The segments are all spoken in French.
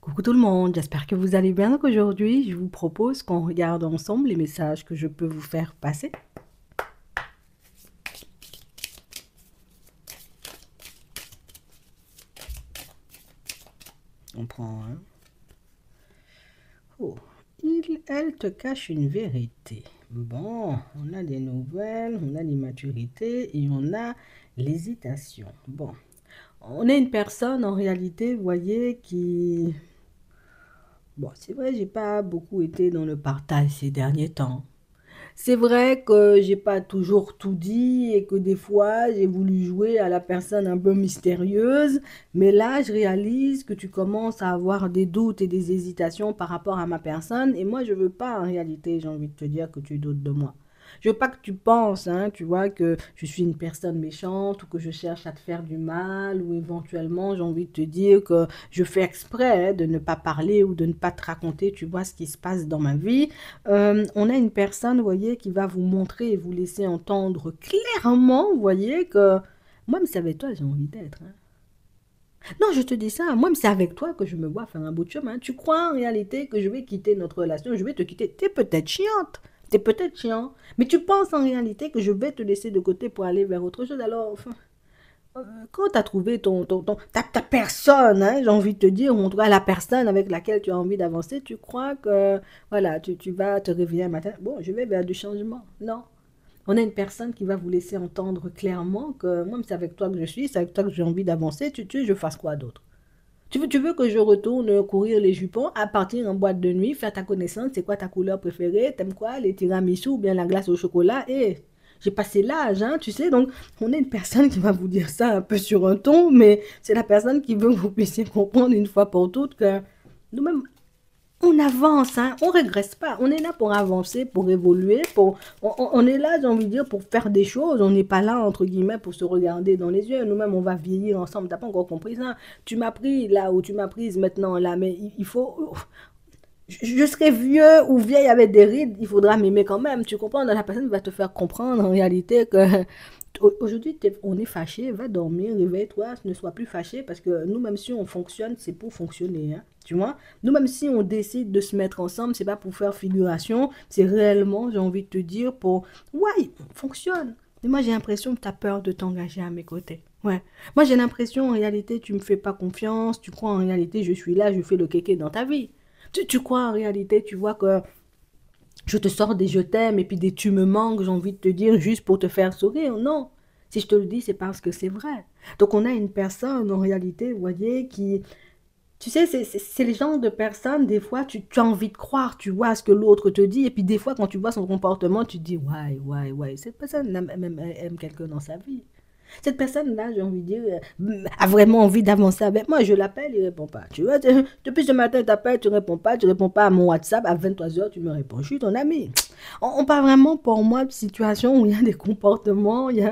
Coucou tout le monde, j'espère que vous allez bien. Donc aujourd'hui, je vous propose qu'on regarde ensemble les messages que je peux vous faire passer. On prend un. Oh, elle te cache une vérité. Bon, on a des nouvelles, on a l'immaturité et on a l'hésitation. Bon, on est une personne en réalité, vous voyez, qui... Bon, c'est vrai, j'ai pas beaucoup été dans le partage ces derniers temps. C'est vrai que j'ai pas toujours tout dit et que des fois j'ai voulu jouer à la personne un peu mystérieuse, mais là je réalise que tu commences à avoir des doutes et des hésitations par rapport à ma personne et moi je veux pas en réalité, j'ai envie de te dire que tu doutes de moi. Je veux pas que tu penses, hein, tu vois, que je suis une personne méchante ou que je cherche à te faire du mal ou éventuellement j'ai envie de te dire que je fais exprès de ne pas parler ou de ne pas te raconter, tu vois, ce qui se passe dans ma vie. On a une personne, vous voyez, qui va vous montrer et vous laisser entendre clairement, vous voyez, que moi, mais c'est avec toi j'ai envie d'être, hein. Non, je te dis ça, moi, mais c'est avec toi que je me vois faire un bout de chemin. Tu crois en réalité que je vais quitter notre relation, je vais te quitter. T'es peut-être chiante, t'es peut-être chiant, mais tu penses en réalité que je vais te laisser de côté pour aller vers autre chose. Alors, enfin, quand tu as trouvé ta personne, hein, j'ai envie de te dire, ou en tout cas la personne avec laquelle tu as envie d'avancer, tu crois que voilà, tu vas te réveiller un matin, bon, je vais vers du changement. Non. On a une personne qui va vous laisser entendre clairement que moi, c'est avec toi que je suis, c'est avec toi que j'ai envie d'avancer, je fasse quoi d'autre? Tu veux que je retourne courir les jupons, à partir en boîte de nuit, faire ta connaissance, c'est quoi ta couleur préférée, t'aimes quoi, les tiramisu ou bien la glace au chocolat, et j'ai passé l'âge, hein, tu sais, donc on est une personne qui va vous dire ça un peu sur un ton, mais c'est la personne qui veut que vous puissiez comprendre une fois pour toutes que nous-mêmes, on avance, hein, on régresse pas. On est là pour avancer, pour évoluer, on est là, j'ai envie de dire, pour faire des choses. On n'est pas là, entre guillemets, pour se regarder dans les yeux. Nous-mêmes, on va vieillir ensemble. T'as pas encore compris ça? Tu m'as pris là où tu m'as prise maintenant là, mais il faut... Je serai vieux ou vieille avec des rides, il faudra m'aimer quand même. Tu comprends? La personne va te faire comprendre en réalité que aujourd'hui, on est fâché, va dormir, réveille-toi, ne sois plus fâché parce que nous, même si on fonctionne, c'est pour fonctionner, hein, tu vois? Nous, même si on décide de se mettre ensemble, c'est pas pour faire figuration, c'est réellement, j'ai envie de te dire, pour, ouais, fonctionne. Mais moi, j'ai l'impression que tu as peur de t'engager à mes côtés. Ouais. Moi, j'ai l'impression, en réalité, tu me fais pas confiance, tu crois en réalité, je suis là, je fais le kéké dans ta vie. Tu crois en réalité, tu vois que je te sors des je t'aime et puis des tu me manques, j'ai envie de te dire, juste pour te faire sourire. Non. Si je te le dis, c'est parce que c'est vrai. Donc on a une personne, en réalité, vous voyez, qui... Tu sais, c'est le genre de personne, des fois, tu as envie de croire, tu vois ce que l'autre te dit, et puis des fois, quand tu vois son comportement, tu te dis, ouais, ouais, ouais, cette personne aime quelqu'un dans sa vie. Cette personne-là, j'ai envie de dire, a vraiment envie d'avancer avec moi. Je l'appelle, il ne répond pas. Tu vois, depuis ce matin, tu t'appelles, tu réponds pas à mon WhatsApp. À 23 heures, tu me réponds. Je suis ton ami. On parle vraiment pour moi de situations où il y a des comportements, il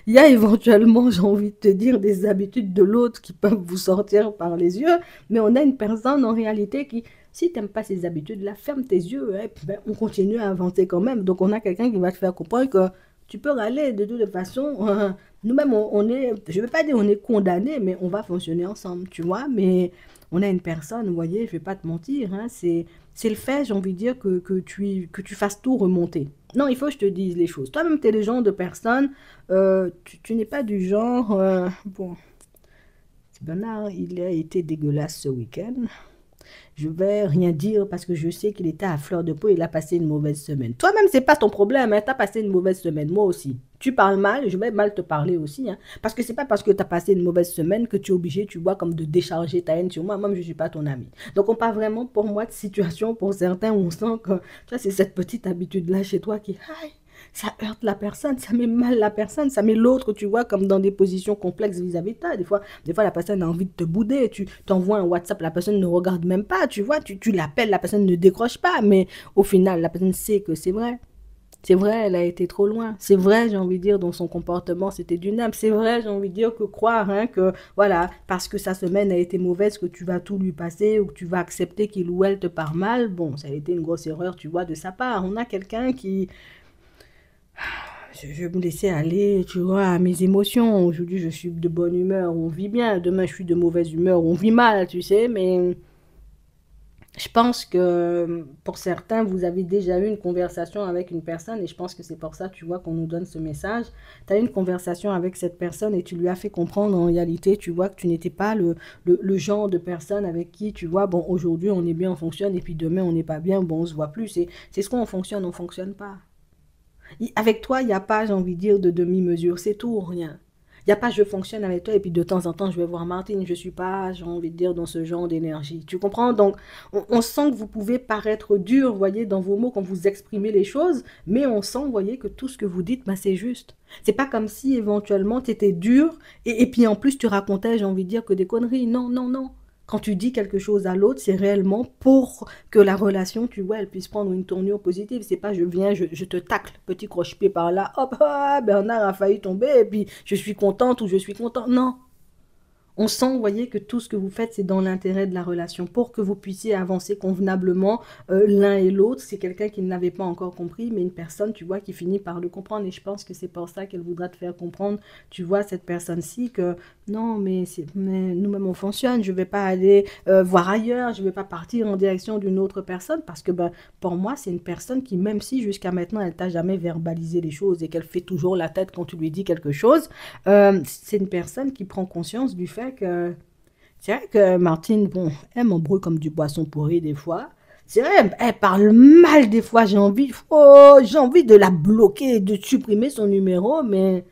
y a éventuellement, j'ai envie de te dire, des habitudes de l'autre qui peuvent vous sortir par les yeux. Mais on a une personne en réalité qui, si tu n'aimes pas ces habitudes-là, ferme tes yeux, hein, et puis, ben, on continue à avancer quand même. Donc on a quelqu'un qui va te faire comprendre que tu peux râler de toute façon. Nous-mêmes, on est, je ne veux pas dire on est condamnés, mais on va fonctionner ensemble, tu vois. Mais on a une personne, vous voyez, je ne vais pas te mentir, hein, c'est le fait, j'ai envie de dire, que tu fasses tout remonter. Non, il faut que je te dise les choses. Toi-même, tu es le genre de personne, tu n'es pas du genre, bon, Bernard, il a été dégueulasse ce week-end. Je vais rien dire parce que je sais qu'il était à fleur de peau, il a passé une mauvaise semaine. Toi-même, c'est pas ton problème, hein, tu as passé une mauvaise semaine, moi aussi. Tu parles mal, je vais mal te parler aussi, hein, parce que c'est pas parce que tu as passé une mauvaise semaine que tu es obligé, tu vois, comme de décharger ta haine sur moi. Moi, je suis pas ton ami. Donc, on parle vraiment pour moi de situation, pour certains, où on sent que, tu vois, c'est cette petite habitude-là chez toi qui, aïe, ça heurte la personne, ça met mal la personne, ça met l'autre, tu vois, comme dans des positions complexes vis-à-vis de toi. Des fois, la personne a envie de te bouder, tu t'envoies un WhatsApp, la personne ne regarde même pas, tu vois, tu l'appelles, la personne ne décroche pas, mais au final, la personne sait que c'est vrai. C'est vrai, elle a été trop loin. C'est vrai, j'ai envie de dire, dans son comportement, c'était du n'importe. C'est vrai, j'ai envie de dire, que croire, hein, que, voilà, parce que sa semaine a été mauvaise, que tu vas tout lui passer ou que tu vas accepter qu'il ou elle te parle mal, bon, ça a été une grosse erreur, tu vois, de sa part. On a quelqu'un qui, je vais me laisser aller, tu vois, à mes émotions. Aujourd'hui, je suis de bonne humeur, on vit bien. Demain, je suis de mauvaise humeur, on vit mal, tu sais, mais Je pense que pour certains, vous avez déjà eu une conversation avec une personne et je pense que c'est pour ça, tu vois, qu'on nous donne ce message. Tu as eu une conversation avec cette personne et tu lui as fait comprendre en réalité, tu vois, que tu n'étais pas le genre de personne avec qui, tu vois, bon, aujourd'hui on est bien, on fonctionne et puis demain on n'est pas bien, bon, on se voit plus. C'est ce qu'on fonctionne, on fonctionne pas. Avec toi, il n'y a pas, j'ai envie de dire, de demi-mesure, c'est tout ou rien. Il n'y a pas je fonctionne avec toi et puis de temps en temps je vais voir Martine. Je ne suis pas, j'ai envie de dire, dans ce genre d'énergie. Tu comprends? Donc, on sent que vous pouvez paraître dur, vous voyez, dans vos mots quand vous exprimez les choses, mais on sent, vous voyez, que tout ce que vous dites, ben, c'est juste. C'est pas comme si éventuellement tu étais dur et puis en plus tu racontais, j'ai envie de dire, que des conneries. Non, non, non. Quand tu dis quelque chose à l'autre, c'est réellement pour que la relation, tu vois, elle puisse prendre une tournure positive. C'est pas je viens, je te tacle, petit croche-pied par là, hop, ah, Bernard a failli tomber et puis je suis contente ou je suis content. Non, on sent, vous voyez, que tout ce que vous faites, c'est dans l'intérêt de la relation, pour que vous puissiez avancer convenablement l'un et l'autre. C'est quelqu'un qui ne l'avait pas encore compris, mais une personne, tu vois, qui finit par le comprendre. Et je pense que c'est pour ça qu'elle voudra te faire comprendre, tu vois, cette personne-ci, que non, mais nous-mêmes, on fonctionne. Je ne vais pas aller voir ailleurs, je ne vais pas partir en direction d'une autre personne, parce que ben, pour moi, c'est une personne qui, même si jusqu'à maintenant, elle t'a jamais verbalisé les choses et qu'elle fait toujours la tête quand tu lui dis quelque chose, c'est une personne qui prend conscience du fait que c'est vrai que Martine, bon, elle m'embrouille comme du poisson pourri des fois. C'est vrai, elle parle mal des fois, j'ai envie de la bloquer, de supprimer son numéro, mais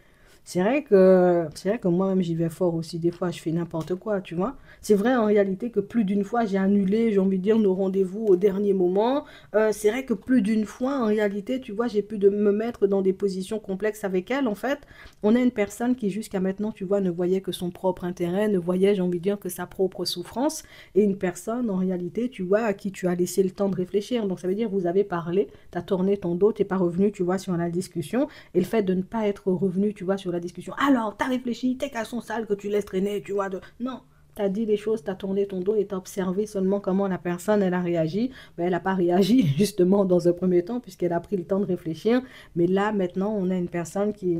c'est vrai que moi-même j'y vais fort aussi. Des fois, je fais n'importe quoi, tu vois. C'est vrai en réalité que plus d'une fois j'ai annulé, j'ai envie de dire, nos rendez-vous au dernier moment. C'est vrai que plus d'une fois en réalité, tu vois, j'ai pu de me mettre dans des positions complexes avec elle. En fait, on a une personne qui jusqu'à maintenant, tu vois, ne voyait que son propre intérêt, ne voyait, j'ai envie de dire, que sa propre souffrance. Et une personne en réalité, tu vois, à qui tu as laissé le temps de réfléchir. Donc ça veut dire vous avez parlé, tu as tourné ton dos, tu n'es pas revenu, tu vois, sur la discussion. Et le fait de ne pas être revenu, tu vois, sur la discussion. Alors, t'as réfléchi, tes caleçons sales que tu laisses traîner, tu vois. Non, t'as dit les choses, t'as tourné ton dos et t'as observé seulement comment la personne, elle a réagi. Ben, elle n'a pas réagi, justement, dans un premier temps, puisqu'elle a pris le temps de réfléchir. Mais là, maintenant, on a une personne qui...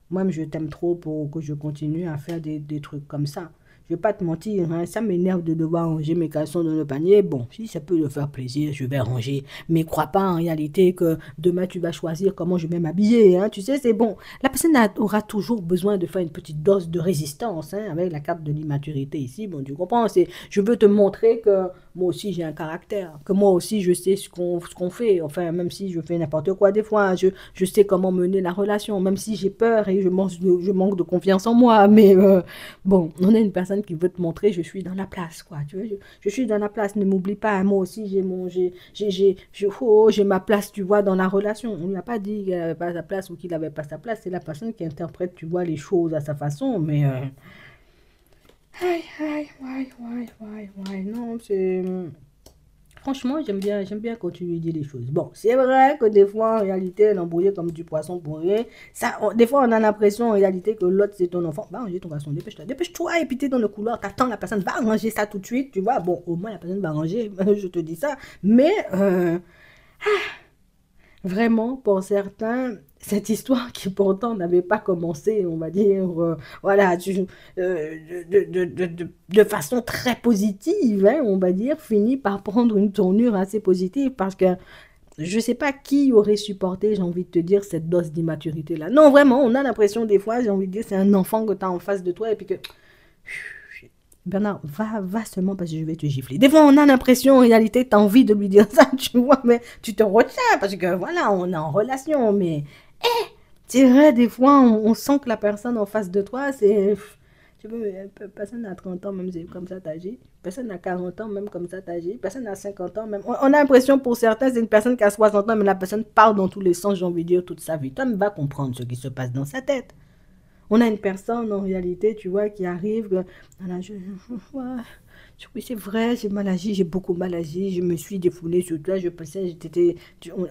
Moi, je t'aime trop pour que je continue à faire des trucs comme ça. Je vais pas te mentir, hein, ça m'énerve de devoir ranger mes caleçons dans le panier. Bon, si ça peut te faire plaisir, je vais ranger. Mais crois pas en réalité que demain tu vas choisir comment je vais m'habiller. Hein. Tu sais, c'est bon. La personne aura toujours besoin de faire une petite dose de résistance hein, avec la carte de l'immaturité ici. Bon, tu comprends, je veux te montrer que moi aussi j'ai un caractère, que moi aussi je sais ce qu'on fait. Enfin, même si je fais n'importe quoi des fois, je sais comment mener la relation, même si j'ai peur et je manque de confiance en moi. Mais bon, on a une personne qui veut te montrer, je suis dans la place, quoi. Tu vois, je suis dans la place, ne m'oublie pas. Moi aussi, j'ai ma place, tu vois, dans la relation. On lui a pas dit qu'il n'avait pas sa place ou qu'il n'avait pas sa place. C'est la personne qui interprète, tu vois, les choses à sa façon. Mais aïe, aïe, aïe, aïe, aïe, aïe, non, c'est franchement, j'aime bien quand tu lui dis les choses. Bon, c'est vrai que des fois, en réalité, elle est embrouillée comme du poisson pourri. Des fois, on a l'impression, en réalité, que l'autre, c'est ton enfant. Va ranger ton garçon, dépêche-toi. Dépêche-toi, et puis t'es dans le couloir, t'attends, la personne va ranger ça tout de suite, tu vois. Bon, au moins, la personne va ranger, je te dis ça. Mais, vraiment, pour certains, cette histoire qui pourtant n'avait pas commencé, on va dire, voilà, de façon très positive, hein, on va dire, finit par prendre une tournure assez positive parce que je ne sais pas qui aurait supporté, j'ai envie de te dire, cette dose d'immaturité-là. Non, vraiment, on a l'impression des fois, j'ai envie de dire, c'est un enfant que tu as en face de toi et puis que Bernard, va seulement parce que je vais te gifler. Des fois, on a l'impression, en réalité, tu as envie de lui dire ça, tu vois, mais tu te retiens parce que voilà, on est en relation. Mais c'est vrai, des fois, on sent que la personne en face de toi, c'est. Tu veux, personne n'a 30 ans, même comme ça t'agis. Personne n'a 40 ans, même comme ça t'agis. Personne n'a 50 ans, même. On a l'impression, pour certains, c'est une personne qui a 60 ans, mais la personne parle dans tous les sens, j'ai envie de dire, toute sa vie. Toi, va comprendre ce qui se passe dans sa tête. On a une personne en réalité, tu vois, qui arrive, voilà, ouais, oui, c'est vrai, j'ai mal agi, j'ai beaucoup mal agi, je me suis défoulée sur toi, je pensais,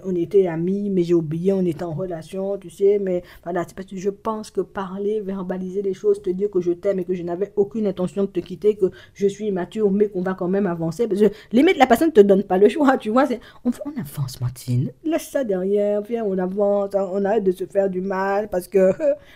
on était amis, mais j'ai oublié, on était en relation, tu sais, mais voilà, c'est parce que je pense que parler, verbaliser les choses, te dire que je t'aime et que je n'avais aucune intention de te quitter, que je suis immature, mais qu'on va quand même avancer, parce que limite, la personne ne te donne pas le choix, tu vois, on avance, Martine, laisse ça derrière, viens, on avance, on arrête de se faire du mal, parce que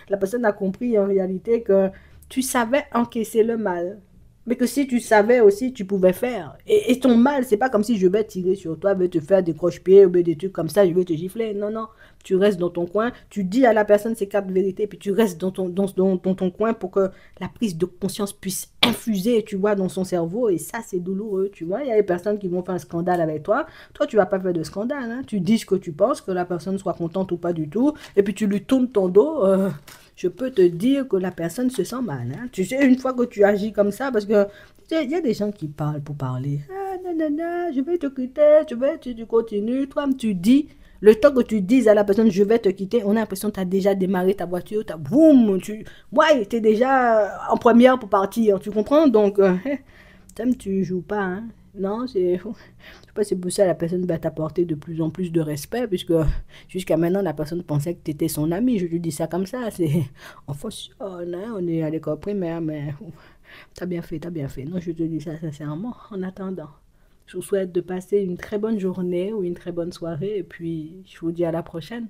la personne a compris en réalité que tu savais encaisser le mal. Mais que si tu savais aussi, tu pouvais faire. Et ton mal, c'est pas comme si je vais tirer sur toi, je vais te faire des croche-pieds ou des trucs comme ça, je vais te gifler. Non, non. Tu restes dans ton coin, tu dis à la personne ces quatre vérités, puis tu restes dans ton coin pour que la prise de conscience puisse infuser, tu vois, dans son cerveau. Et ça, c'est douloureux, tu vois. Il y a des personnes qui vont faire un scandale avec toi. Toi, tu vas pas faire de scandale, hein. Tu dis ce que tu penses, que la personne soit contente ou pas du tout. Et puis tu lui tournes ton dos. Je peux te dire que la personne se sent mal, hein. Tu sais, une fois que tu agis comme ça, parce que tu sais, il y a des gens qui parlent pour parler. Ah, nanana, je vais te quitter, tu continues. Toi, tu dis, le temps que tu dises à la personne, je vais te quitter, on a l'impression que tu as déjà démarré ta voiture, tu as boum, ouais, tu es déjà en première pour partir, tu comprends? Donc, tu joues pas, hein. Non, je sais pas, c'est pour ça que la personne va t'apporter de plus en plus de respect, puisque jusqu'à maintenant, la personne pensait que tu étais son ami. Je lui dis ça comme ça. C'est, on fonctionne, hein, on est à l'école primaire, mais t'as bien fait, t'as bien fait. Non, je te dis ça sincèrement. En attendant, je vous souhaite de passer une très bonne journée ou une très bonne soirée, et puis je vous dis à la prochaine.